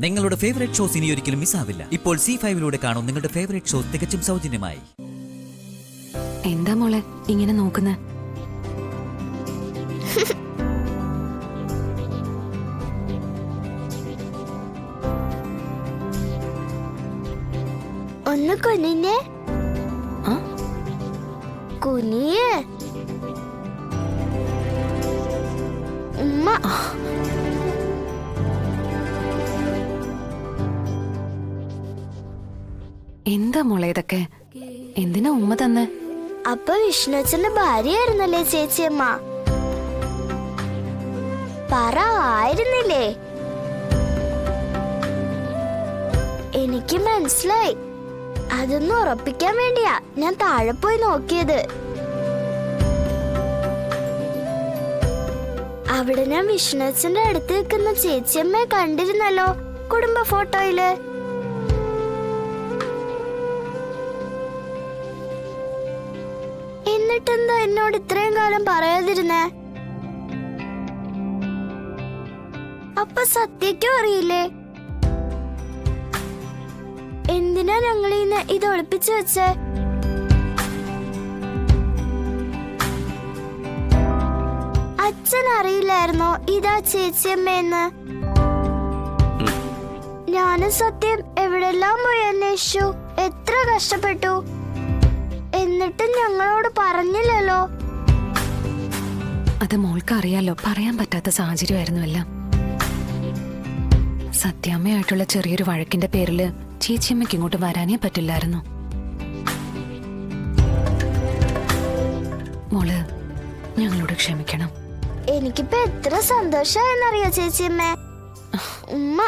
നിങ്ങളുടെ favourite shows ഇനി ഒരിക്കലും മിസ്സാവില്ല. ഇപ്പോൾ C5 കാണും നിങ്ങളുടെ ഫേവറേറ്റ് ഷോസ് തികച്ചും സൗജന്യമായി. എന്താ മോളെ ഇങ്ങനെ നോക്കുന്നേ? ഒന്ന് കുനിഞ്ഞേ. കുനിയേ ഉമ്മ. എന്താ മോളെ ഇതൊക്കെ? എന്തിനാ ഉമ്മ തന്നെ? അപ്പൊ വിഷ്ണുച്ചന്റെ ഭാര്യയായിരുന്നല്ലേ ചേച്ചിയമ്മ? പറ, ആയിരുന്നില്ലേ? എനിക്ക് മനസ്സിലായി. അതൊന്നും ഉറപ്പിക്കാൻ വേണ്ടിയാ ഞാൻ താഴെ പോയി നോക്കിയത്. അവിടെ ഞാൻ വിഷ്ണുച്ചന്റെ അടുത്ത് നിൽക്കുന്ന ചേച്ചിയമ്മയെ കണ്ടിരുന്നല്ലോ കുടുംബ ഫോട്ടോയില്. എന്നിട്ടെന്താ എന്നോട് ഇത്രയും കാലം പറയാതിരുന്നേ? അപ്പൊ സത്യക്കും അറിയില്ലേ? എന്തിനാ ഞങ്ങളീന്ന് ഇത് ഒളിപ്പിച്ചു വെച്ചേ? അച്ഛൻ അറിയില്ലായിരുന്നോ ഇതാ ചേച്ചിയമ്മയെന്ന്? ഞാനും സത്യം എവിടെല്ലാം പോയി അന്വേഷിച്ചു, എത്ര കഷ്ടപ്പെട്ടു, എന്നിട്ടും ഞങ്ങളോട് പറഞ്ഞില്ലല്ലോ. അത് മോൾക്ക് അറിയാലോ, പറയാൻ പറ്റാത്ത സാഹചര്യമായിരുന്നു എല്ലാം. സത്യാമ്മയായിട്ടുള്ള ചെറിയൊരു വഴക്കിന്റെ പേരില് ചേച്ചിയമ്മയ്ക്ക് ഇങ്ങോട്ട് വരാനേ പറ്റില്ലായിരുന്നു. മോള് ഞങ്ങളോട് ക്ഷമിക്കണം. എനിക്കിപ്പോ എത്ര സന്തോഷമായെന്നറിയോ ചേച്ചിയമ്മേ. ഉമ്മ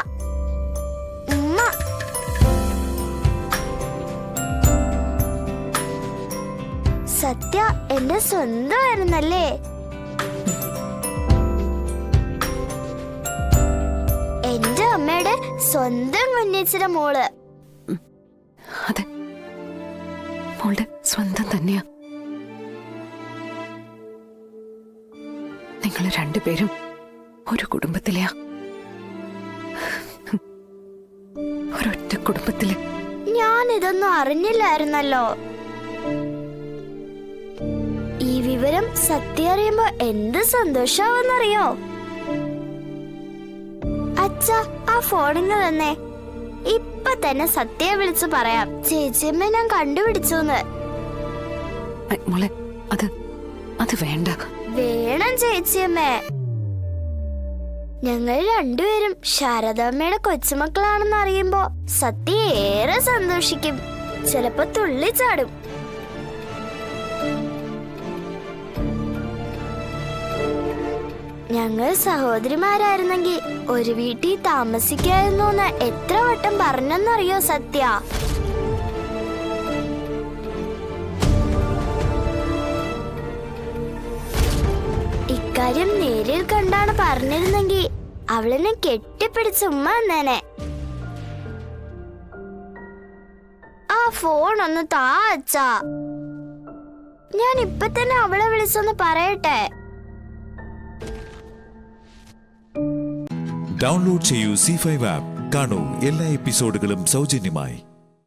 ഉമ്മ. സത്യ എന്റെ സ്വന്തമായിരുന്നല്ലേ? എന്റെ അമ്മയുടെ സ്വന്തം കുഞ്ഞിച്ചിന്റെ മോള്. അതെ, മോളുടെ സ്വന്തം തന്നെയാ. നിങ്ങൾ രണ്ടുപേരും ഒരു കുടുംബത്തിലെയാ, ഒരൊറ്റ കുടുംബത്തില്. ഞാൻ ഇതൊന്നും അറിഞ്ഞില്ലായിരുന്നല്ലോ. ഈ വിവരം സത്യം അറിയുമ്പോ എന്ത് സന്തോഷാവെന്നറിയോ? അച്ഛ, ആ ഫോണിങ് തന്നെ. ഇപ്പൊ തന്നെ സത്യ വിളിച്ചു പറയാം ചേച്ചിയമ്മ ഞാൻ കണ്ടുപിടിച്ചൂന്ന്. മോളെ അത് വേണ്ട. വേണം ചേച്ചിയമ്മേ. ഞങ്ങൾ രണ്ടുപേരും ശാരദാമ്മയുടെ കൊച്ചുമക്കളാണെന്ന് അറിയുമ്പോ സത്യ ഏറെ സന്തോഷിക്കും, ചിലപ്പോ തുള്ളിച്ചാടും. ഞങ്ങൾ സഹോദരിമാരായിരുന്നെങ്കിൽ ഒരു വീട്ടിൽ താമസിക്കായിരുന്നൂന്ന് എത്ര വട്ടം പറഞ്ഞെന്നറിയോ സത്യ? ഇക്കാര്യം നേരിൽ കണ്ടാണ് പറഞ്ഞിരുന്നെങ്കിൽ അവളെന്നെ കെട്ടിപ്പിടിച്ച ഉമ്മ എന്നേനെ. ആ ഫോൺ ഒന്ന് താ അച്ഛാ, ഞാൻ ഇപ്പൊ തന്നെ അവളെ വിളിച്ചൊന്ന് പറയട്ടെ. ഡൗൺലോഡ് ചെയ്യൂ C5 ആപ്പ്. കാണൂ എല്ലാ എപ്പിസോഡുകളും സൗജന്യമായി.